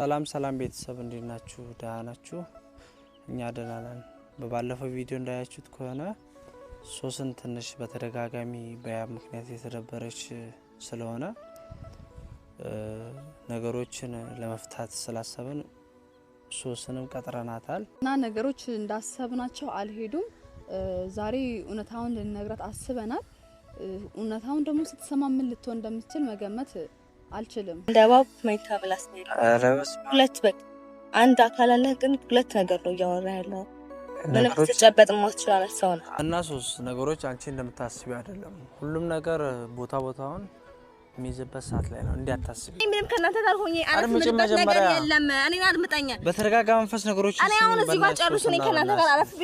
ሰላም ቤተሰብ እንዴት ናችሁ? ደህና ናችሁ? እኛ ደህና ነን። በባለፈው ቪዲዮ እንዳያችሁት ከሆነ ሶስን ትንሽ በተደጋጋሚ በያብ ምክንያት የተደበረች ስለሆነ ነገሮችን ለመፍታት ስላሰብን ሶስንም ቀጥረናታል እና ነገሮች እንዳሰብናቸው አልሄዱም። ዛሬ እውነታውን ልንነግራት አስበናል። እውነታውን ደግሞ ስትሰማ ምን ልትሆን እንደምትችል መገመት አልችልም። እንደባብ ማይታ ብላስ ነው። ሁለት በቃ አንድ አካል አለ፣ ግን ሁለት ነገር ነው እያወራ ያለው። ምንም ተጨበጥ ማስቻል ሰው ነው እና ሶስት ነገሮች አንቺ እንደምታስቢው አይደለም። ሁሉም ነገር ቦታውን የሚይዝበት ሰዓት ላይ ነው። እንዲያታስቢ ምንም ከናንተ ጋር ሆኜ አረፍምበት ነገር የለም። እኔን አድምጠኛ በተረጋጋ መንፈስ ነገሮች እኔ አሁን እዚህ ጋር ጨርሱ። እኔ ከናንተ ጋር አረፍቤ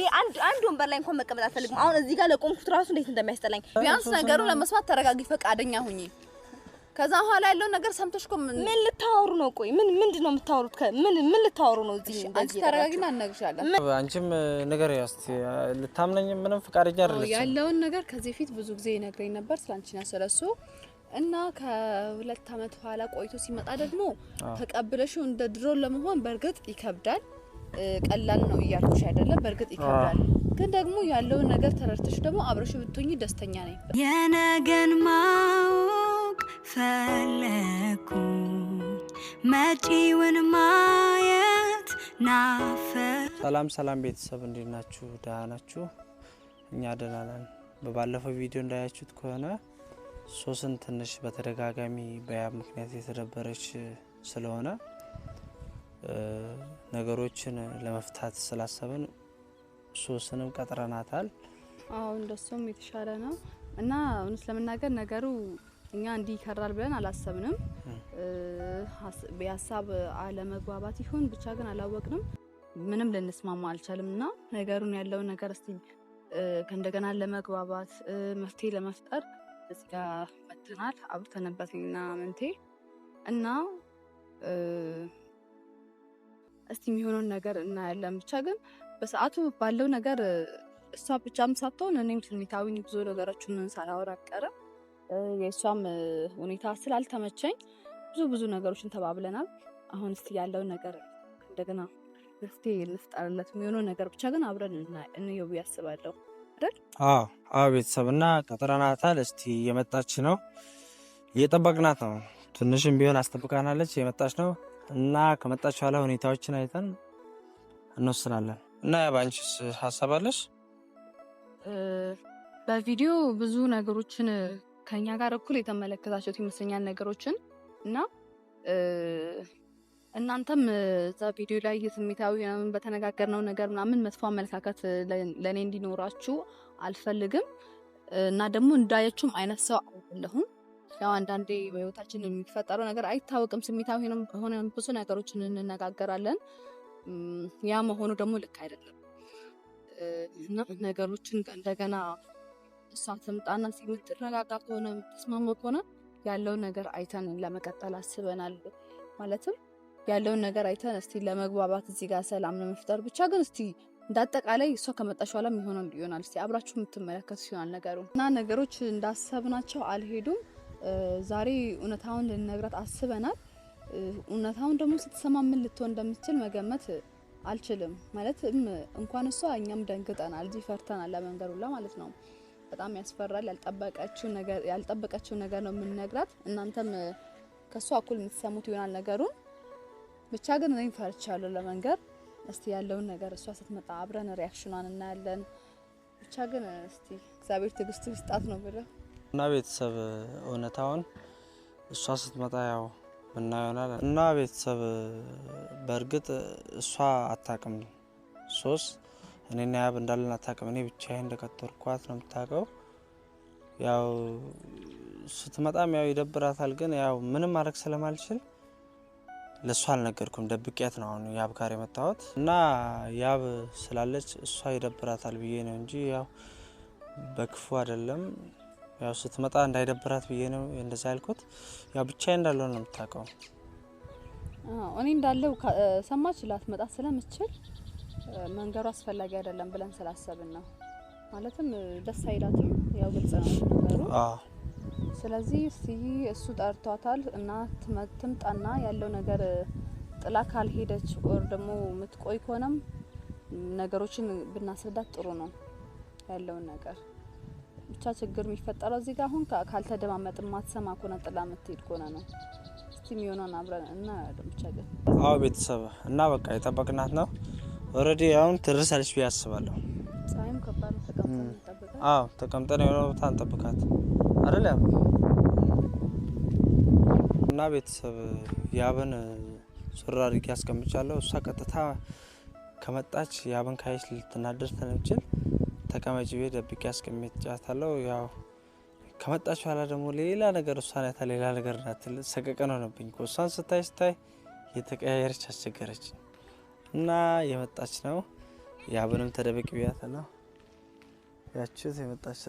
አንድ ወንበር ላይ እንኳን መቀመጥ አልፈልግም። አሁን እዚህ ጋር ለቆምኩት ራሱ እንዴት እንደሚያስጠላኝ። ቢያንስ ነገሩን ለመስማት ተረጋጊ፣ ፈቃደኛ ሁኚ። ከዛ ኋላ ያለው ነገር ሰምተሽኮ ምን ልታወሩ ነው? ቆይ ምንድነው የምታወሩት? ምን ልታወሩ ነው? እዚህ አንቺ ተረጋጊና እነግርሻለሁ። አንቺም ነገር ያስቲ ልታምነኝ ምንም ፈቃደኛ አይደለሽ። ያለውን ነገር ከዚህ ፊት ብዙ ጊዜ ይነግረኝ ነበር ስላንቺና ስለሱ እና ከሁለት አመት በኋላ ቆይቶ ሲመጣ ደግሞ ተቀብለሽው እንደ ድሮ ለመሆን በርግጥ ይከብዳል። ቀላል ነው እያልኩሽ አይደለም፣ በርግጥ ይከብዳል። ግን ደግሞ ያለውን ነገር ተረድተሽ ደግሞ አብረሽ ብትሆኚ ደስተኛ ነኝ። የነገን ማወቅ ፈለኩ መጪውን ማየት ናፈ ሰላም ቤተሰብ እንዴት ናችሁ? ደህና ናችሁ? እኛ ደህና ነን። በባለፈው ቪዲዮ እንዳያችሁት ከሆነ ሶስን ትንሽ በተደጋጋሚ በያብ ምክንያት የተደበረች ስለሆነ ነገሮችን ለመፍታት ስላሰብን ሶስንም ቀጥረናታል። አዎ እንደሱም የተሻለ ነው እና እውነት ለመናገር ነገሩ እኛ እንዲህ ይከራል ብለን አላሰብንም። በሀሳብ አለመግባባት ይሁን ብቻ ግን አላወቅንም። ምንም ልንስማማ አልቻልምና ነገሩን ያለውን ነገር እስቲ ከእንደገና ለመግባባት መፍትሄ ለመፍጠር እዚህ ጋር መጥተናል። አብርተንበትና መንቴ እና እስቲ የሚሆነውን ነገር እናያለን። ብቻ ግን በሰዓቱ ባለው ነገር እሷ ብቻም ሳትሆን እኔም ስሜታዊ ብዙ ነገሮችን ሳላወራ አልቀረም። የእሷም ሁኔታ ስላልተመቸኝ ብዙ ነገሮችን ተባብለናል። አሁን እስቲ ያለውን ነገር እንደገና መፍትሄ እንፍጠርለት። የሚሆነው ነገር ብቻ ግን አብረን እንየው ያስባለሁ አይደል? አዎ ቤተሰብና ቀጥረናታል። እስቲ የመጣች ነው፣ እየጠበቅናት ነው። ትንሽም ቢሆን አስጠብቃናለች፣ የመጣች ነው እና ከመጣች በኋላ ሁኔታዎችን አይተን እንወስናለን። እና ያባንቺስ ሀሳብ አለሽ? በቪዲዮ ብዙ ነገሮችን ከኛ ጋር እኩል የተመለከታችሁት ይመስለኛል ነገሮችን እና እናንተም እዛ ቪዲዮ ላይ ስሜታዊ ምናምን በተነጋገርነው ነገር ምናምን መጥፎ አመለካከት ለኔ እንዲኖራችሁ አልፈልግም እና ደግሞ እንዳያችሁም አይነት ሰው አይደለሁም። ያው አንዳንዴ በህይወታችን የሚፈጠረው ነገር አይታወቅም። ስሜታዊ ሆነ ብዙ ነገሮችን እንነጋገራለን። ያ መሆኑ ደግሞ ልክ አይደለም እና ነገሮችን እንደገና እሷ ትምጣና ሲምትረጋጋ ከሆነ ተስማማ ከሆነ ያለውን ነገር አይተን ለመቀጠል አስበናል። ማለትም ያለውን ነገር አይተን እስቲ ለመግባባት እዚህ ጋር ሰላም ለመፍጠር ብቻ ግን እስቲ እንዳጠቃላይ እሷ ከመጣች በኋላ የሚሆነው ይሆናል። እስቲ አብራችሁ የምትመለከቱ ይሆናል ነገሩ እና ነገሮች እንዳሰብናቸው አልሄዱም። ዛሬ እውነታውን ልንነግራት አስበናል። እውነታውን ደግሞ ስትሰማ ምን ልትሆን እንደምትችል መገመት አልችልም። ማለትም እንኳን እሷ እኛም ደንግጠናል፣ እዚህ ፈርተናል ለመንገሩላ ማለት ነው። በጣም ያስፈራል። ያልጠበቀችው ነገር ነው የምንነግራት። እናንተም ከሷ እኩል የምትሰሙት ይሆናል ነገሩን። ብቻ ግን እኔም ፈርቻለሁ ለመንገር። እስቲ ያለውን ነገር እሷ ስትመጣ አብረን ሪአክሽኗን እናያለን። ብቻ ግን እስቲ እግዚአብሔር ትዕግስት ይስጣት ነው ብለው እና ቤተሰብ እውነታውን እሷ ስትመጣ ያው ምናየናል እና ቤተሰብ በእርግጥ እሷ አታውቅም። ሶስት እኔና ያብ እንዳለን አታውቅም። እኔ ብቻዬን እንደቀጠርኳት ነው የምታውቀው። ያው ስትመጣም ያው ይደብራታል። ግን ያው ምንም ማድረግ ስለማልችል ለሷ አልነገርኩም፣ ደብቄያት ነው አሁን ያብ ጋር የመጣሁት እና ያብ ስላለች እሷ ይደብራታል ብዬ ነው እንጂ ያው በክፉ አይደለም። ያው ስትመጣ እንዳይደብራት ብዬ ነው እንደዛ ያልኩት። ያው ብቻዬን እንዳለው ነው የምታውቀው። እኔ እንዳለው ሰማች ላትመጣ ስለምትችል መንገሩ አስፈላጊ አይደለም ብለን ስላሰብን ነው። ማለትም ደስ አይላትም፣ ያው ግልጽ ነው ነገሩ። ስለዚህ እሱ ጠርቷታል እና ትምጣና ያለው ነገር ጥላ ካልሄደች ኦር ደግሞ የምትቆይ ከሆነም ነገሮችን ብናስረዳት ጥሩ ነው ያለውን ነገር። ብቻ ችግር የሚፈጠረው እዚህ ጋር አሁን ካልተደማመጥ ማትሰማ ከሆነ ጥላ የምትሄድ ከሆነ ነው። እስቲ የሚሆነውን አብረን እና ብቻ ግን አዎ ቤተሰብ እና በቃ የጠበቅናት ነው። ኦሬዲ አሁን ትደርሳለች ብዬ አስባለሁ። ፀሐይም ከባድ ነው። ተቀምጠን እንጠብቃት። አዎ ተቀምጠን የሆነ ቦታ እንጠብቃት አይደል? እና ቤተሰብ ያብን ሱራ አድርጌ አስቀምጫለሁ። እሷ ቀጥታ ከመጣች ያብን ካይሽ ልትናደር ስለምችል ተቀመጭ ቤት ደብቄ አስቀምጫታለሁ። ያው ከመጣች ኋላ ደግሞ ሌላ ነገር እሷን ያታ ሌላ ነገር ናት። ሰቀቀን ሆነብኝ እኮ እሷን ስታይ የተቀያየረች አስቸገረች እና የመጣች ነው። ያብንም ተደብቅ ብያታለሁ። ያችሁት የመጣች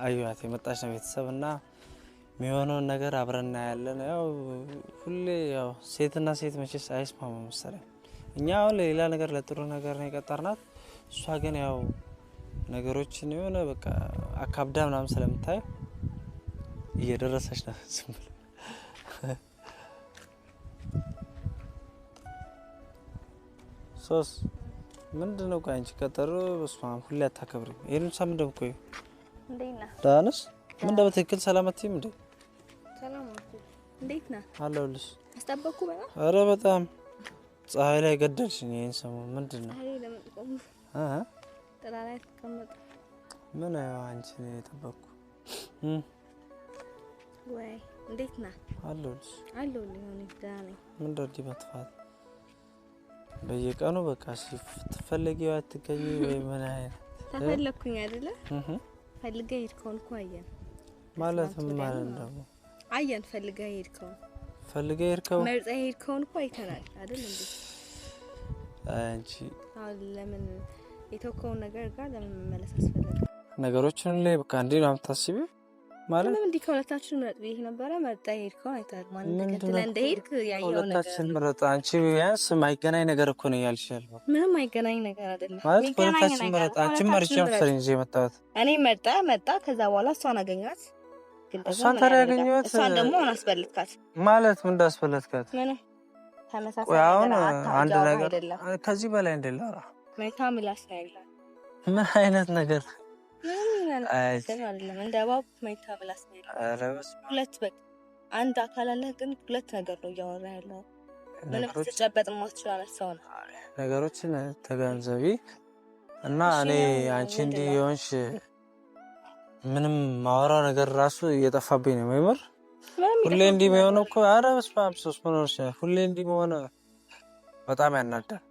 አዩት የመጣች ነው ቤተሰብ እና የሚሆነውን ነገር አብረን እናያለን። ያው ሁሌ ያው ሴትና ሴት መቼስ አይስማማም መሰለኝ። እኛ አሁን ሌላ ነገር ለጥሩ ነገር ነው የቀጠርናት። እሷ ግን ያው ነገሮችን የሆነ በቃ አካብዳ ምናምን ስለምታይ እየደረሰች ነው ዝም ብሎ ሶስ ምንድነው? ቆይ አንቺ ቀጠሮ በስማ ሁሌ አታከብሪ። ይሄንን ሳም እንደም ቆይ እንዴና ዳንስ ምን ደው ትክክል ሰላምቲም እንዴ? ሰላም እንዴት ነህ? አለሁልሽ። አስጠበቅኩ በጣም። ኧረ በጣም ፀሐይ ላይ ገደልሽኝ። ይሄን ሰሞን ምንድነው? አይ ለምን ጥላ ላይ ተቀመጥ። ምን አየው አንቺ ነው የጠበቅኩ። ወይ እንዴት ነህ? አለሁልሽ። አለሁልኝ። እኔ ደህና ነኝ። ምን ደርዲ መጥፋት በየቀኑ በቃ ስትፈልጊው አትገኚ ወይ ምን አይነት ተፈለኩኝ አይደለ? ፈልገህ ሄድከውን እኮ አየን ማለት ምን ማለት ነው? አየን ፈልገህ ሄድከውን መርጠህ ሄድከውን እኮ አይተናል አይደል እንዴ? አንቺ ለምን የተወከውን ነገር ጋር ለምን መመለስ አስፈለገ? ነገሮችን ላይ በቃ እንዴ ነው የምታስቢው? ማለት ምን እንዲህ ከሁለታችን ምረጥ ብዬሽ ነበረ። መርጠህ ሄድከውን አይተናል። ማን ተከትለህ እንደሄድክ ያየው ነገር ሁለታችን ምረጥ። አንቺ ቢያንስ ማይገናኝ ነገር እኮ ነው ያልሻል። ምንም አይገናኝ ነገር አይደለም ማለት ሁለታችን ምረጥ። አንቺ መርጬ መሰለኝ እዚህ የመጣሁት እኔ መጣ። ከዛ በኋላ እሷን አገኛት። እሷን ታዲያ ያገኘኋት እሷን ደግሞ አስበልጥካት ማለት ምን እንዳስበለጥካት? ምን ተመሳሳይ ነገር አንድ ነገር ከዚህ በላይ እንደላራ መታ ምላስ ነው ያለው። ምን አይነት ነገር አይደለም እንደ ባብ መታ ምላስ ነው ያለው። ኧረ በስመ አብ። ሁለት በቃ አንድ አካል አለ፣ ግን ሁለት ነገር ነው እያወራ ያለው። ምንም ተጨበጥ ማትችላል ሰው ነው። ነገሮችን ተገንዘቢ እና እኔ አንቺ እንዲህ የሆንሽ ምንም ማወራው ነገር ራሱ እየጠፋብኝ ነው። ማይመር ሁሌ እንዲህ የሚሆነው እኮ ኧረ በስመ አብ ሶስት መኖርሽ ሁሌ እንዲህ መሆነ በጣም ያናዳል።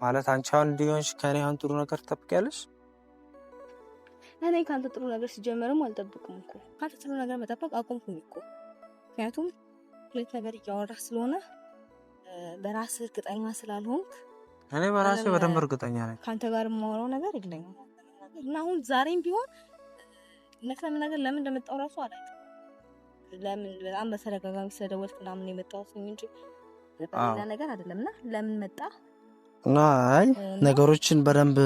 ማለት አንቺ አሁን እንዲህ የሆንሽ ከኔ አሁን ጥሩ ነገር ትጠብቂያለሽ? እኔ ካንተ ጥሩ ነገር ሲጀመርም አልጠብቅም እኮ። ካንተ ጥሩ ነገር መጠበቅ አቆምኩኝ እኮ። ምክንያቱም ሁለት ነገር እያወራህ ስለሆነ በራስህ እርግጠኛ ስላልሆንክ። እኔ በራሴ በደንብ እርግጠኛ ነኝ። ካንተ ጋር የማወራው ነገር የለኝም እና አሁን ዛሬም ቢሆን ለምን ነገር ለምን እንደመጣው ራሱ አላውቅም። ለምን በጣም በተደጋጋሚ ስለደወልክ ምናምን የመጣው እንጂ በሌላ ነገር አይደለም። እና ለምን መጣ? እና አይ ነገሮችን በደንብ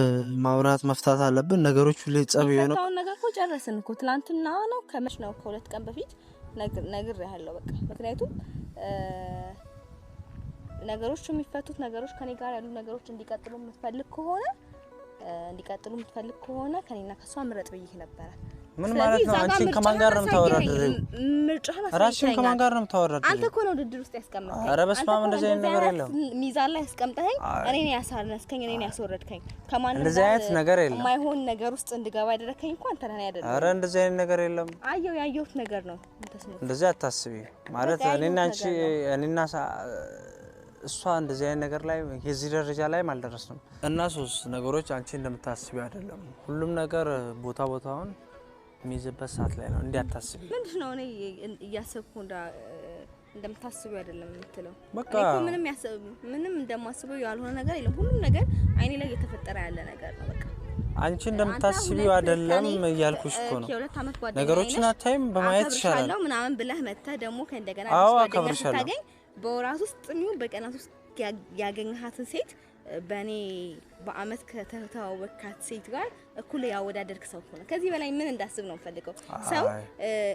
ማውራት መፍታት አለብን። ነገሮች ሁሉ ጸብ የሆነ ነገር እኮ ጨረስን እኮ ትናንትና ነው ከመች ነው ከሁለት ቀን በፊት ነግሬሃለሁ። በቃ ምክንያቱም ነገሮች የሚፈቱት ነገሮች ከኔ ጋር ያሉ ነገሮች እንዲቀጥሉ የምትፈልግ ከሆነ ከኔና ከሷ ምረጥ ብዬሽ ነበረ። ምን ማለት ነው? አንቺ ከማን ጋር ነው የምታወራደረው? ራስሽን ከማን ጋር ነው የምታወራደረው? አንተ እኮ ነው ውድድር ውስጥ ያስቀመጥከኝ። ኧረ በስመ አብ እንደዚህ አይነት ነገር የለም። ሚዛን ላይ ያስቀምጠኸኝ እኔን ያሳነስከኝ፣ እኔን ያስወረድከኝ። ከማን እንደዚህ አይነት ነገር የለም። የማይሆን ነገር ውስጥ እንድገባ ያደረከኝ እንኳን አንተ ነህ አይደለም? ኧረ እንደዚህ አይነት ነገር የለም። ያየሁት ነገር ነው። እንደዚህ አታስቢ። ማለት እኔና አንቺ እኔና እሷ እንደዚህ አይነት ነገር ላይ የዚህ ደረጃ ላይ አልደረስንም። እና ሶስት ነገሮች አንቺ እንደምታስቢው አይደለም። ሁሉም ነገር ቦታውን የሚይዝበት ሰዓት ላይ ነው። እንዲያታስቢ ምንድነው? እኔ እያሰብኩ እንደምታስቢው አይደለም የምትለው። በቃ ምንም እንደማስበው ያልሆነ ነገር የለም። ሁሉም ነገር አይኔ ላይ እየተፈጠረ ያለ ነገር ነው። በቃ አንቺ እንደምታስቢው አይደለም እያልኩሽ እኮ ነው። ነገሮችን አታይም። በማየት ይሻላል ምናምን ብለህ መተህ ደግሞ ከእንደገና አዎ አከብርሻለሁ። በወራት ውስጥ ነው በቀናት ውስጥ ያገኘሃትን ሴት በእኔ በአመት ከተተዋወቅካት ሴት ጋር እኩል ያወዳደርክ ሰው ሆነ ከዚህ በላይ ምን እንዳስብ ነው ፈልገው ሰው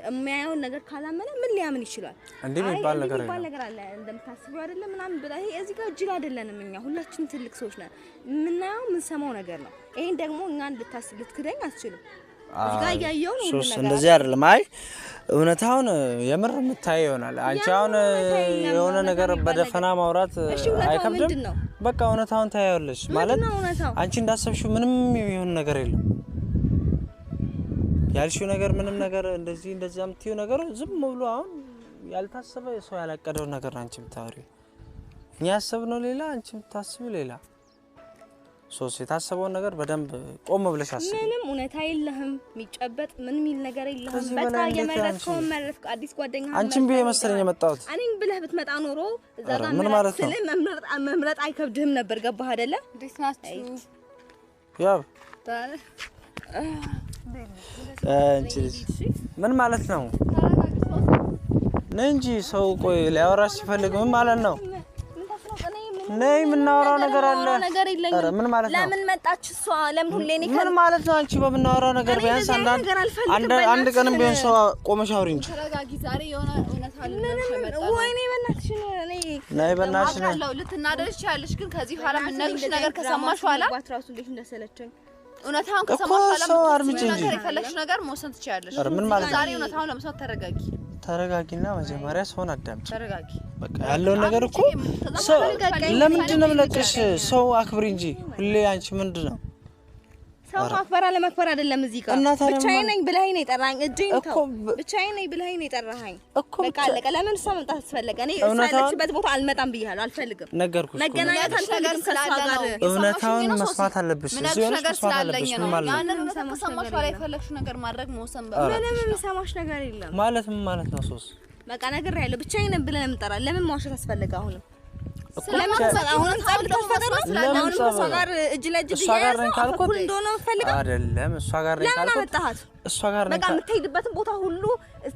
የሚያየውን ነገር ካላመነ ምን ሊያምን ይችላል እንዴ የሚባል ነገር አለ እንደምታስበው አይደለም ምናምን ብላ ይሄ እዚህ ጋር ጅል አይደለንም እኛ ሁላችን ትልቅ ሰዎች ነን ምናየው ምን ሰማው ነገር ነው ይሄን ደግሞ እኛ እንድታስብ ልትክደኝ አትችልም እዚህ ጋር ያያየው ነው ሶስ እንደዚህ አይደለም አይ እውነታውን የምር የምታይ ይሆናል አንቺ አሁን የሆነ ነገር በደፈና ማውራት አይከብድም በቃ እውነታውን ታያለሽ ማለት አንቺ እንዳሰብሽው ምንም ይሁን ነገር የለም ያልሽው ነገር ምንም ነገር እንደዚህ አምጥዩ ነገር ዝም ብሎ አሁን ያልታሰበ ሰው ያላቀደው ነገር አንቺ ምታወሪው እኛ ያሰብነው ሌላ አንቺ ምታስቢው ሌላ ሶስ የታሰበው ነገር በደንብ ቆም ብለሽ አስቢ ምንም እውነታ የለህም የሚጨበጥ ምን ሚል ነገር የለህም በቃ የመረጥከው መረጥክ አዲስ ጓደኛ አንቺም ቢየ መሰለኝ የመጣሁት እኔን ብለህ ብትመጣ ኖሮ እዛ ጋር መምረጥ አይከብድህም ነበር ገባህ አይደለ እንዴት ናችሁ ያው እንጂ ምን ማለት ነው ነንጂ ሰው ቆይ ሊያወራሽ ሲፈልግ ምን ማለት ነው ነይ ምናወራው ነገር አለ አረ ምን ማለት ነው ለምን መጣች እሷ ለምን ሁሌ እኔ ምን ማለት ነው አንቺ በምናወራው ነገር ቢያንስ አንድ ቀንም ቢሆን ሰው ቆመሽ አውሪ እንጂ ተረጋጊ ዛሬ የሆነ እውነት አለ ወይኔ በእናትሽ እኔ ነይ በእናትሽ ነይ ልትናደርሽ ያለሽ ግን ከዚህ ኋላ ምን ነግርሽ ነገር ከሰማሽ ኋላ ባትራሱ እንዴት እንደሰለቸኝ እውነታውን ከሰማሽ ኋላ ነገር የፈለግሽ ነገር መወሰን ትችያለሽ አረ ምን ማለት ነው ዛሬ እውነታውን ለመስማት ተረጋጊና መጀመሪያ ሰውን አዳምጪ ተረጋጊ በቃ ያለው ነገር እኮ ሰው ለምንድን ነው ለቀሽ ሰው አክብሪ እንጂ ሁሌ አንቺ ምንድነው ሰው ማክበር አለማክበር አይደለም እዚህ ጋር ብቻዬን ነኝ ብለኸኝ ነው የጠራኸኝ እጄን ተው ብቻዬን ነኝ ብለኸኝ ነው የጠራኸኝ በቃ አለቀ ለምን እሷ መምጣት አስፈለገ እኔ ያለችበት ቦታ አልመጣም ብያለሁ አልፈልግም ነገርኩሽ መገናኘት አልፈልግም ከሷ ጋር እውነታውን መስማት አለብሽ እዚህ ሆነሽ መስማት አለብሽ ማለት ነው ያንን ሰማሽ ባላ የፈለግሽ ነገር ማድረግ መወሰን ምንም ሰማሽ ነገር የለም ማለት ምን ማለት ነው ሶስ በቃ ነገር ያለው ብቻዬን ነኝ ብለህ ለምጠራ ለምን ማውሸት አስፈለገ አሁንም አሁንም ጸብቶ ፈጠራ አሁንም እሷ ጋር እጅ ለእጅ አይደለም እሷ ጋር ነኝ ካልኩት እሷ ጋር ነኝ በቃ የምትሄድበትን ቦታ ሁሉ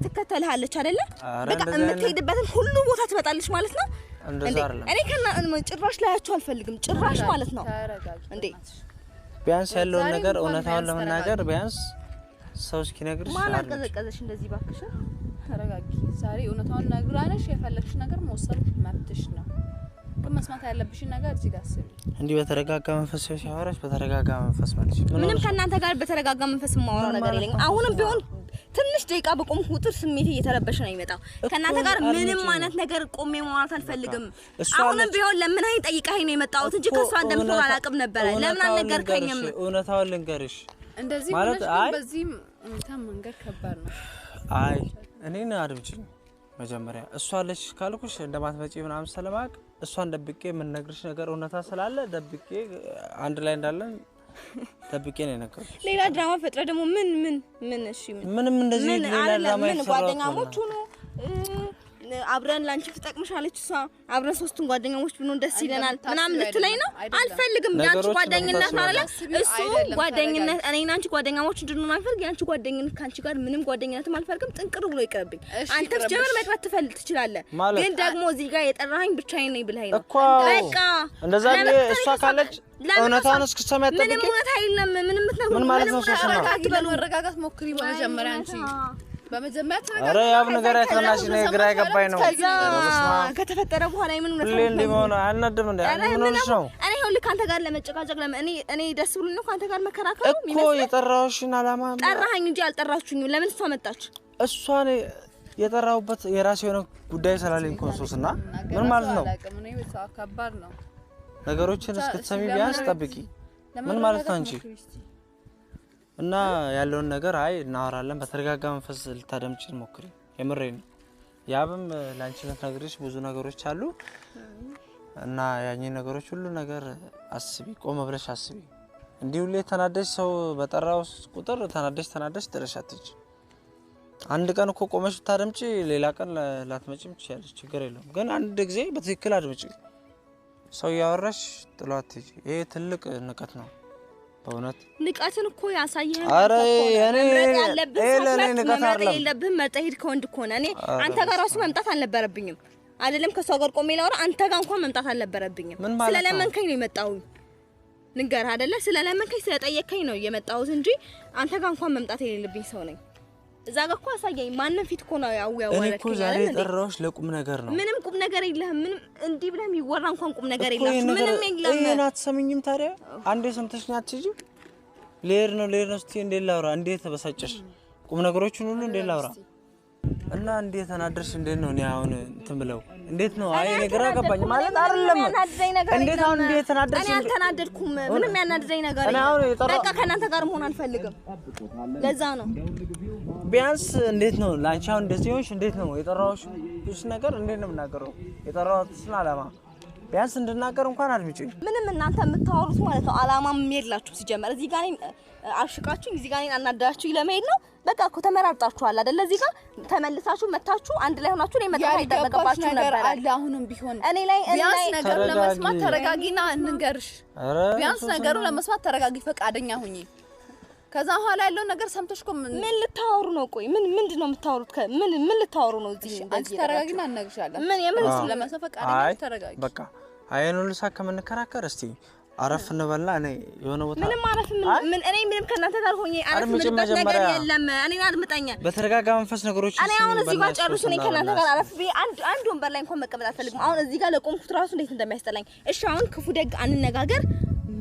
ትከተልሃለች አይደለ በቃ የምትሄድበትን ሁሉ ቦታ ትመጣለች ማለት ነው እንደዛ አይደለም እኔ ከና ጭራሽ ላያችሁ አልፈልግም ጭራሽ ማለት ነው እንዴ ቢያንስ ያለውን ነገር እውነታውን ለመናገር ቢያንስ ሰው እስኪነግርሽ ማን አቀዘቀዘሽ እንደዚህ ባክሽ ተረጋጊ ዛሬ እውነታውን ነግራነሽ የፈለግሽ ነገር መወሰን መብትሽ ነው መስማት ያለብሽ ነገር እዚህ ጋር አስቢ እንዴ በተረጋጋ መንፈስ ሲያወራሽ በተረጋጋ መንፈስ ማለት ምንም ከናንተ ጋር በተረጋጋ መንፈስ ማውራው ነገር የለኝም አሁንም ቢሆን ትንሽ ደቂቃ በቆም ቁጥር ስሜቴ እየተረበሸ ነው የሚመጣው ከናንተ ጋር ምንም አይነት ነገር ቆሜ ማውራት አልፈልግም አሁንም ቢሆን ለምን አይ ጠይቃኝ ነው የመጣሁት እንጂ ከሷ እንደምትሆን አላቅም ነበር ለምን አልነገርከኝም እውነታውን ልንገርሽ እንደዚህ ማለት በዚህ መንገድ ከባድ ነው አይ እኔን አድምጪኝ መጀመሪያ እሷ አለሽ ካልኩሽ እንደማትመጪ ምናምን ሰለማቅ እሷን ደብቄ ምን ነግርሽ ነገር እውነታ ስላለ ደብቄ አንድ ላይ እንዳለን ደብቄ ነው የነገርኩሽ ሌላ ድራማ ፈጥረ ደግሞ ምን እሺ ምንም እንደዚህ ሌላ ድራማ ጓደኛሞች ሆኖ አብረን ላንቺ ትጠቅምሻለች እሷ አብረን ሶስቱን ጓደኛሞች ብንሆን ደስ ይለናል ምናምን ልትለኝ ነው አልፈልግም ያንቺ ጓደኝነት ማለት እሱ ጓደኝነት እኔና አንቺ ጓደኛሞች እንድንሆን አልፈልግ ያንቺ ጓደኝነት ካንቺ ጋር ምንም ጓደኝነትም አልፈልግም ጥንቅር ብሎ ይቀርብኝ አንተስ ጀመር መቅረት ትችላለህ ግን ደግሞ እዚህ ጋር የጠራኸኝ ብቻዬን ነኝ ብለኸኝ ነው በቃ እንደዛ እሷ ካለች እውነታውን እስክትሰማ ያጠብቂ ምንም እውነት አይደለም ምንም ምትነግሩ ምን ማለት ነው ሶስና መረጋጋት ሞክሪ በመጀመሪያ አንቺ በመጀመሪያ ተረጋጋ አረ ያብ ነገር አይተናሽ ነገር አይገባኝ ነው ከተፈጠረ በኋላ ምን ነው ለምን ሊሆን አልነድም እንዴ ምን ነው እኔ ሁሉ ካንተ ጋር ለመጨቃጨቅ እኔ ደስ ብሎኝ ነው ካንተ ጋር መከራከሩ እኮ የጠራሁሽን አላማ ጠራኸኝ እንጂ አልጠራችሁኝም ለምን እሷ መጣች እሷን የጠራሁበት የራሴ የሆነ ጉዳይ ስላለኝ ኮንሶስና ምን ማለት ነው ከባድ ነው ነገሮችን እስክትሰሚ ቢያንስ ጠብቂ ምን ማለት ነው አንቺ እና ያለውን ነገር አይ እናወራለን በተረጋጋ መንፈስ ልታደምጪ ሞክሪ የምሬን ያብም ላንቺ ነግርሽ ብዙ ነገሮች አሉ እና ያኚ ነገሮች ሁሉ ነገር አስቢ ቆም ብለሽ አስቢ እንዲሁ ለተናደሽ ሰው በጠራው ቁጥር ተናደሽ ድረሻትጂ አንድ ቀን እኮ ቆመሽ ታደምጪ ሌላ ቀን ላትመጪም ትችያለሽ ችግር የለውም ግን አንድ ጊዜ በትክክል አድምጪ ሰው ያወራሽ ጥሏት ይሄ ትልቅ ንቀት ነው በእውነት ንቀትን እኮ ያሳየህ አረ እኔ ንቀት አይደለም የለብህም መጠሄድ ከወንድ እኮ ነህ እኔ አንተ ጋር ራሱ መምጣት አልነበረብኝም አይደለም ከሷ ጋር ቆሜ ላውራ አንተ ጋር እንኳን መምጣት አልነበረብኝም ስለለመንከኝ ነው የመጣሁኝ ንገር አይደለ ስለለመንከኝ ስለጠየከኝ ነው የመጣሁት እንጂ አንተ ጋር እንኳን መምጣት የሌለብኝ ሰው ነኝ እዛ ጋር እኮ አሳየኝ ማንንም ፊት እኮ ነው ያወለከኝ እኮ ዛሬ ጠራሁሽ ለቁም ነገር ነው ምንም ቁም ነገር የለህም ምንም እንዲህ ብለህ የሚወራ እንኳን ቁም ነገር የለህም ምንም የለም እኔ አትሰምኝም ታዲያ አንዴ ሰምተሽኝ አትጂ ሌር ነው ስትይ እንዴ ላውራ እንዴት ተበሳጨሽ ቁም ነገሮችን ሁሉ እንዴ ላውራ እና እንዴት ተናደርሽ እንዴት ነው እኔ አሁን እንትን ብለው እንዴት ነው አይ ነገር አገባኝ ማለት አይደለም እንዴት አሁን እንዴት ተናደርሽ እኔ አልተናደድኩም ምንም ያናደደኝ ነገር የለም በቃ ከናንተ ጋር መሆን አልፈልግም ለዛ ነው ቢያንስ እንዴት ነው ላንቺ አሁን እንደዚህ ሆንሽ እንዴት ነው የጠራሁሽ እሱ ነገር እንዴት ነው የምናገረው የጠራሁት አላማ ቢያንስ እንድናገር እንኳን አልምጪኝ ምንም እናንተ የምታወሩት ማለት ነው አላማም የላችሁ ሲጀመር እዚህ ጋር አሽቃችሁ እዚህ ጋር አናዳችሁ ለመሄድ ነው በቃ እኮ ተመራርጣችኋል አይደል እዚህ ጋር ተመልሳችሁ መታችሁ አንድ ላይ ሆናችሁ ነው መጣጣ ይተበቀባችሁ ነበር አለ አሁንም ቢሆን እኔ ላይ ነገር ለመስማት ተረጋጊና እንንገርሽ ቢያንስ ነገሩ ለመስማት ተረጋጊ ፈቃደኛ ሁኚ ከዛ ኋላ ያለው ነገር ሰምተሽኮ ምን ልታወሩ ነው ቆይ ምንድነው የምታወሩት ምን ልታወሩ ነው እዚህ እንደዚህ ተረጋጊና እንነግርሻለን ምን የምን ለመስማት ፈቃደኛ ተረጋጊ በቃ አይኑ ልሳከ መንከራከር እስቲ አረፍ እንበልና እኔ የሆነ ቦታ ምንም አረፍ ምን እኔ ምንም ከናንተ ጋር ሆኜ አረፍ ምንበት ነገር የለም እኔ አድምጠኛ በተረጋጋ መንፈስ ነገሮች እኔ አሁን እዚህ ጋር ጨርሱ እኔ ከናንተ ጋር አረፍ አንድ ወንበር ላይ እንኳን መቀመጥ አልፈልግም አሁን እዚህ ጋር ለቆምኩት ራሱ እንዴት እንደሚያስጠላኝ እሺ አሁን ክፉ ደግ አንነጋገር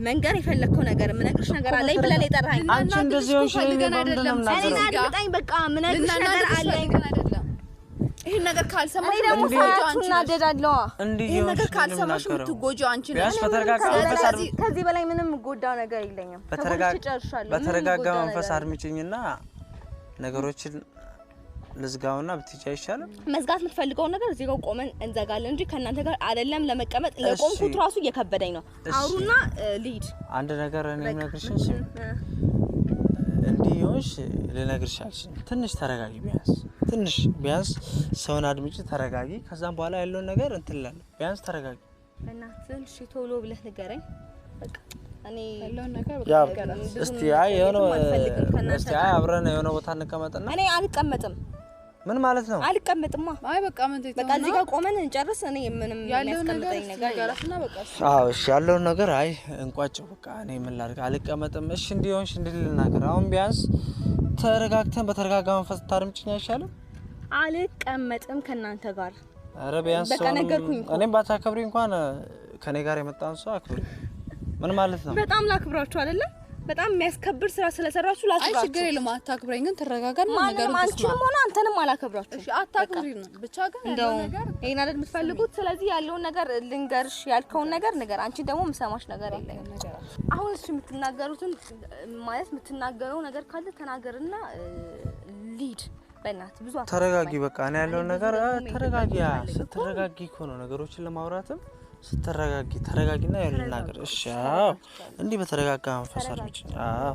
መንገር የፈለከው ነገር ምንነግርሽ ነገር አለኝ ብለህ ላይ ጠራኸኝ አንቺ እንደዚህ ሆንሽ አይደለም እኔ አድምጠኝ በቃ ምንነግርሽ ነገር አለኝ ይሄ ነገር ካልሰማሽ ደግሞ ሳያችሁና አደዳለዋ ይሄ ነገር ካልሰማሽ የምትጎጂው አንቺ ነሽ ከዚህ በላይ ምንም ጎዳው ነገር የለኝም በተረጋጋ መንፈስ አድምጪኝና ነገሮችን ልዝጋውና ብትጫ ይሻላል መዝጋት የምትፈልገው ነገር እዚህ ጋር ቆመን እንዘጋለን እንጂ ከናንተ ጋር አይደለም ለመቀመጥ ለቆምኩት ራሱ እየከበደኝ ነው አውሩና ሊድ አንድ ነገር እኔ ነግርሽኝ እንዲዮሽ ለነግርሽ አልሽኝ ትንሽ ተረጋጊ ቢያንስ ሰውን አድምጪ ተረጋጊ ከዛም በኋላ ያለውን ነገር እንትላል ቢያንስ ተረጋጊ እና ትንሽ ቶሎ ብለህ ንገረኝ በቃ እኔ ያለውን ነገር በቃ እስቲ አይ አብረን የሆነ ቦታ እንቀመጥና እኔ አልቀመጥም ምን ማለት ነው አልቀመጥማ አይ በቃ ምን ትይው በቃ እዚህ ጋር ቆመን እንጨርስ እኔ ምንም የሚያስቀምጠኝ ነገር ያራስና በቃ እሺ ያለውን ነገር አይ እንቋጨው በቃ እኔ ምን ላድርግ አልቀመጥም እሺ እንዲሆንሽ እንድልልናገር አሁን ቢያንስ ተረጋግተን በተረጋጋ መንፈስ ታርምጭኝ አይሻልም አልቀመጥም ከናንተ ጋር አረ ቢያንስ እኔም ባታከብሪ እንኳን ከኔ ጋር የመጣን ሰው አክብሪ ምን ማለት ነው በጣም ላክብራችሁ አይደለ በጣም የሚያስከብር ስራ ስለሰራችሁ ላክብራችሁ አይ ችግር የለም አታክብረኝ ግን ተረጋጋና ነገሩ አንቺንም ሆነ አንተንም አላከብራችሁ እሺ አታክብሪ ነው ብቻ ግን እንደው ይሄን አይደል የምትፈልጉት ስለዚህ ያለውን ነገር ልንገርሽ ያልከውን ነገር ነገር አንቺ ደግሞ ምሰማሽ ነገር የለም አሁን እሺ የምትናገሩትን ማለት የምትናገረው ነገር ካለ ተናገርና ሊድ በእናት ብዙ ተረጋጊ በቃ እኔ ያለውን ነገር ስትረጋጊ እኮ ነው ነገሮችን ለማውራትም ተረጋጊና ያለውን ነገር እሺ አዎ እንዲህ በተረጋጋ መንፈስ አድምጪኝ አዎ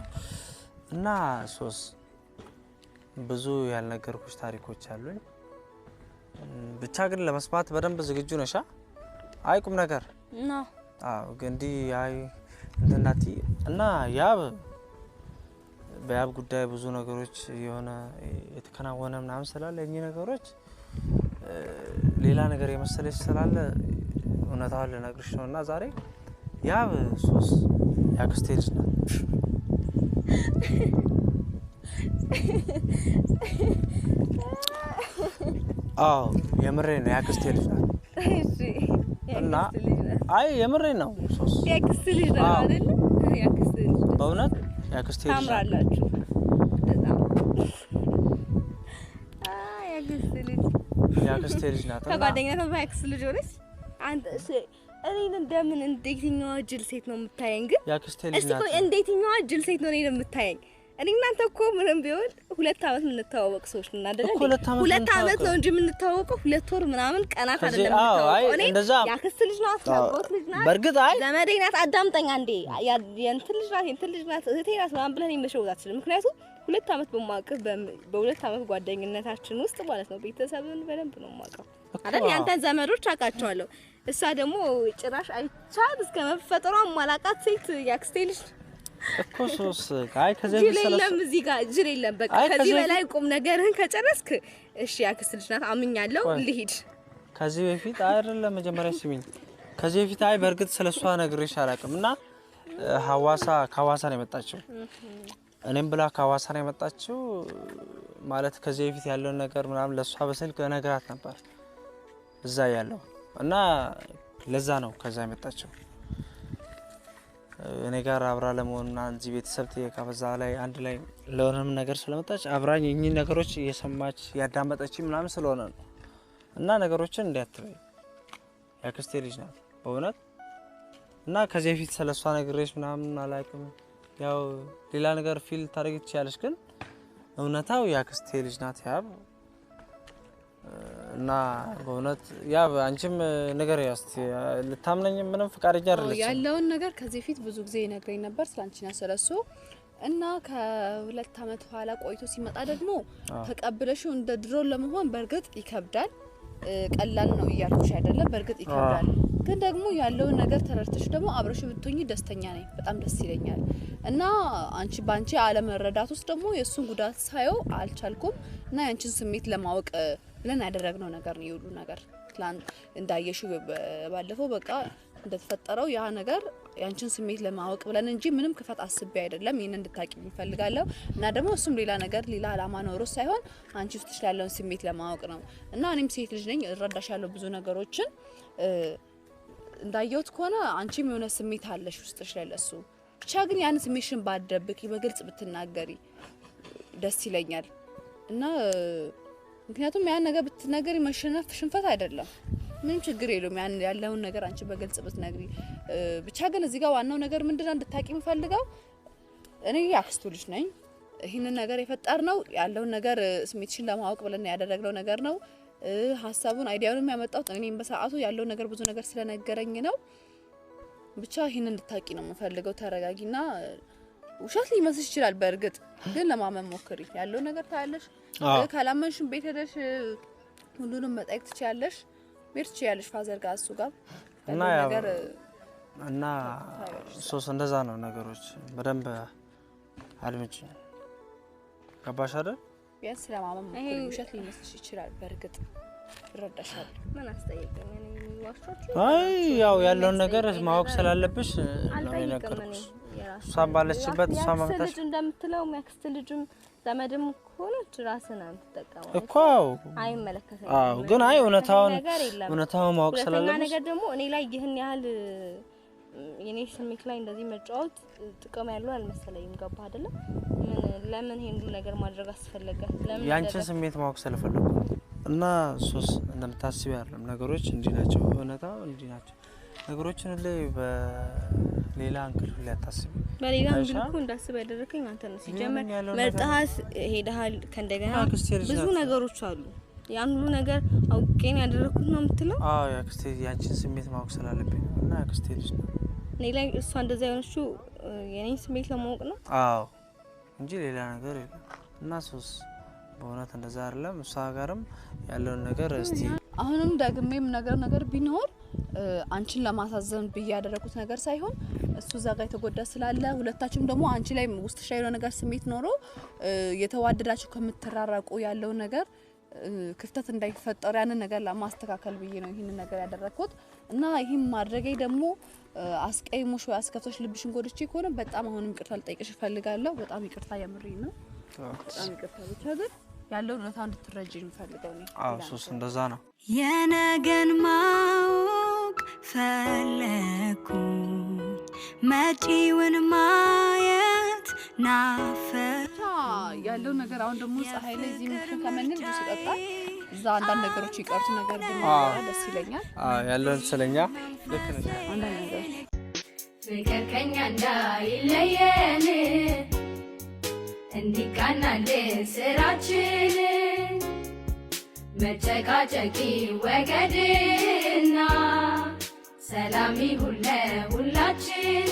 እና ብዙ ያልነገርኩሽ ታሪኮች አሉኝ ብቻ ግን ለመስማት በደንብ ዝግጁ ነሽ አይ ቁም ነገር ነው አዎ ግንዲ አይ እንደናቲ እና በያብ ጉዳይ ብዙ ነገሮች የሆነ የተከናወነ ምናምን ስላለ እኚህ ነገሮች ሌላ ነገር የመሰለሽ ስላለ እውነታው ልነግርሽ ነውና ዛሬ ያብ ያክስቴ ልጅ ናት አዎ የምሬ ነው ያክስቴ ልጅ ናት እሺ እና አይ የምሬ ነው ያክስቴ ልጅ ናት አይደል ያክስቴ ልጅ በእውነት ያክስቴ ልጅ ታምራላችሁ ያክስቴ ልጅ ናት ከጓደኛቷ ያክስቴ ልጅ ሆነች አንተ እኔ እንደምን እንዴትኛዋ ጅል ሴት ነው የምታየኝ ግን ያክስቴ ልጅ ናት እስቲ እንዴትኛዋ ጅል ሴት ነው የምታየኝ እኔ እናንተ እኮ ምንም ቢሆን 2 አመት የምንተዋወቅ ሰዎች ነን አይደል 2 አመት ነው እንጂ የምንተዋወቀው 2 ወር ምናምን ቀናት አይደለም የምንተዋወቀው እኔ ያክስት ልጅ ናት ያጎት ልጅ ናት በርግጥ አይ ዘመዴ ናት አዳምጠኝ አንዴ የእንትን ልጅ ናት እህቴ ናት ምናምን ብለን ይመሸውት አትችልም ምክንያቱም 2 አመት በማቀፍ በ2 አመት ጓደኝነታችን ውስጥ ማለት ነው ቤተሰብን በደንብ ነው ማቀፍ አይደል ያንተን ዘመዶች አውቃቸዋለሁ እሷ ደግሞ ጭራሽ አይቻል እስከ መፈጠሯ ማላቃት ሴት ያክስቴ ልጅ እኮ አይ ከዚህ የለም እዚህ ጋር ጅል የለም በቃ ከዚህ በላይ ቁም ነገርህን ከጨረስክ እሺ ያክስት ልጅ ናት አምኛለሁ ልሂድ ከዚህ በፊት አይደለም መጀመሪያ ስሚኝ ከዚህ በፊት በርግጥ ስለሷ ነግሬሽ አላውቅም እና ከሐዋሳ ነው የመጣችው እኔም ብላ ከሐዋሳ ነው የመጣችው ማለት ከዚህ በፊት ያለው ነገር ምናምን ለሷ በስልክ ነግራት ነበር እዛ ያለው እና ለዛ ነው ከዛ የመጣችው እኔ ጋር አብራ ለመሆንና እዚህ ቤተሰብ ተከፈዛ ላይ አንድ ላይ ለሆነም ነገር ስለመጣች አብራኝ እኚህ ነገሮች እየሰማች ያዳመጠች ምናምን ስለሆነ ነው እና ነገሮችን እንዲያትበይ ያክስቴ ልጅ ናት በእውነት እና ከዚህ በፊት ስለሷ ነግሬሽ ምናምን አላውቅም ያው ሌላ ነገር ፊል ታደርጊ ትችያለሽ ግን እውነታው ያክስቴ ልጅ ናት ያብ እና በእውነት ያብ አንቺም ነገር ያስቲ ልታምነኝ ምንም ፍቃደኛ አይደለች ያለውን ነገር ከዚህ በፊት ብዙ ጊዜ ነግረኝ ነበር ስላንቺና ስለሱ እና ከሁለት አመት በኋላ ቆይቶ ሲመጣ ደግሞ ተቀብለሽው እንደ ድሮ ለመሆን በርግጥ ይከብዳል ቀላል ነው እያልኩሽ አይደለም በርግጥ ይከብዳል ግን ደግሞ ያለውን ነገር ተረድተሽ ደግሞ አብረሽ ብትሆኚ ደስተኛ ነኝ በጣም ደስ ይለኛል እና አንቺ ባንቺ አለመረዳት ውስጥ ደግሞ የሱን ጉዳት ሳይው አልቻልኩም እና ያንቺን ስሜት ለማወቅ ብለን ያደረግነው ነገር ነው ይሁሉ ነገር ትላንት እንዳየሽው ባለፈው በቃ እንደተፈጠረው ያ ነገር ያንቺን ስሜት ለማወቅ ብለን እንጂ ምንም ክፋት አስቤ አይደለም ይሄን እንድታቂ እንፈልጋለሁ እና ደግሞ እሱም ሌላ ነገር ሌላ አላማ ኖሮ ሳይሆን አንቺ ውስጥሽ ያለውን ስሜት ለማወቅ ነው እና እኔም ሴት ልጅ ነኝ እረዳሻለሁ ብዙ ነገሮችን እንዳየሁት ከሆነ አንቺም የሆነ ስሜት አለሽ ውስጥሽ ላይ ለሱ ብቻ ግን ያን ስሜትሽን ባደብቂ በግልጽ ብትናገሪ ደስ ይለኛል እና ምክንያቱም ያን ነገር ብትናገሪ መሸነፍ ሽንፈት አይደለም ምንም ችግር የለውም ያን ያለውን ነገር አንቺ በግልጽ ብትነግሪ ብቻ ግን እዚህ ጋር ዋናው ነገር ምንድነው እንድታቂ ምፈልጋው እኔ ያክስቱ ልጅ ነኝ ይሄንን ነገር የፈጠርነው ያለውን ነገር ስሜትሽን ለማወቅ ብለን ያደረግነው ነገር ነው ሐሳቡን አይዲያውንም ያመጣው እኔም በሰዓቱ ያለው ነገር ብዙ ነገር ስለነገረኝ ነው ብቻ ይሄንን እንድታቂ ነው የምፈልገው ተረጋጊና ውሸት ሊመስል ይችላል በእርግጥ ግን ለማመን ሞክሪ ያለው ነገር ታያለሽ ካላመንሽም ቤት ሄደሽ ሁሉንም መጠየቅ ትችያለሽ ቤት ትችያለሽ ፋዘር ጋር እሱ ጋር እና ነገር እና ሶስ እንደዛ ነው ነገሮች በደንብ አድምጪ ገባሽ አይደል ቢያንስ ለማመን ሞክሪ ውሸት ሊመስል ይችላል በእርግጥ ይረዳሻል ምን አስተያየቀኝ እኔ ዋሽቶች ያው ያለው ነገር ማወቅ ስላለብሽ ነው የነገርኩሽ እሷም ባለችበት እሷ ማምጣሽ እንደምትለው ያክስት ልጅም ዘመድም ሆነች ራስን አንተጠቀመው እኮ አይመለከተኝም ግን እውነታውን ማወቅ ስላለብሽ ነገር ደግሞ እኔ ላይ ይሄን ያህል የኔ ስሜት ላይ እንደዚህ መጫወት ጥቅም ያለው አልመሰለኝም ገባ አይደለ ለምን ይሄን ነገር ማድረግ አስፈለገ ለምን ያንቺን ስሜት ማወቅ ስለፈለኩ እና ሶስ እንደምታስቢ አይደለም ነገሮች እንዲህ ናቸው እውነታው እንዲህ ናቸው ነገሮችን ላይ በሌላ አንግል ላይ አታስቢ በሌላ አንግል እኮ እንዳስብ ያደረከኝ አንተ ነህ ሲጀመር መርጣስ ሄደሃል ከእንደገና ብዙ ነገሮች አሉ ያን ሁሉ ነገር አውቄን ያደረኩት ነው የምትለው ያክስቴ ያንቺን ስሜት ማወቅ ስላለብኝ እና ያክስቴ ልጅ ነው እኔ ላይ እሷ እንደዛ የሆነችው የኔን ስሜት ለማወቅ ነው እንጂ ሌላ ነገር የለም እና ሶስ በእውነት እንደዛ አይደለም እሷ ጋርም ያለውን ነገር እስቲ አሁንም ደግሜም ነገር ቢኖር አንቺን ለማሳዘን ብዬ ያደረኩት ነገር ሳይሆን እሱ እዛ ጋር የተጎዳ ስላለ ሁለታችሁም ደግሞ አንቺ ላይ ውስጥሽ ያለው ነገር ስሜት ኖሮ የተዋደዳችሁ ከምትራራቁ ያለው ነገር ክፍተት እንዳይፈጠር ያንን ነገር ለማስተካከል ብዬ ነው ይሄንን ነገር ያደረኩት እና ይሄን ማድረጌ ደግሞ አስቀይሞሽ ወይ አስከፍቶሽ ልብሽን ጎድቼ ከሆነ በጣም አሁንም ይቅርታ ልጠይቅሽ ፈልጋለሁ በጣም ይቅርታ የምሬ ነው በጣም ይቅርታ ብቻ ግን ያለው ነው እንድትረጂ እንፈልገው ነው ሶስ እንደዛ ነው የነገን ማወቅ ፈለኩ መጪውን ማየት ናፈቁ ያለው ነገር አሁን ደግሞ ፀሐይ ላይ እዚህ ምክር ከመንል ጁስ ይጠጣ እዛ አንዳንድ ነገሮች ይቀርቱ ነገር ደግሞ ደስ ይለኛል ያለውን ስለኛ ልክ ነኝ አንዳንድ ነገር ፍቅር ከኛ እንዳይለየን እንዲቃናልን ስራችን መጨቃጨቂ ወገድና ሰላም ይሁን ለሁላችን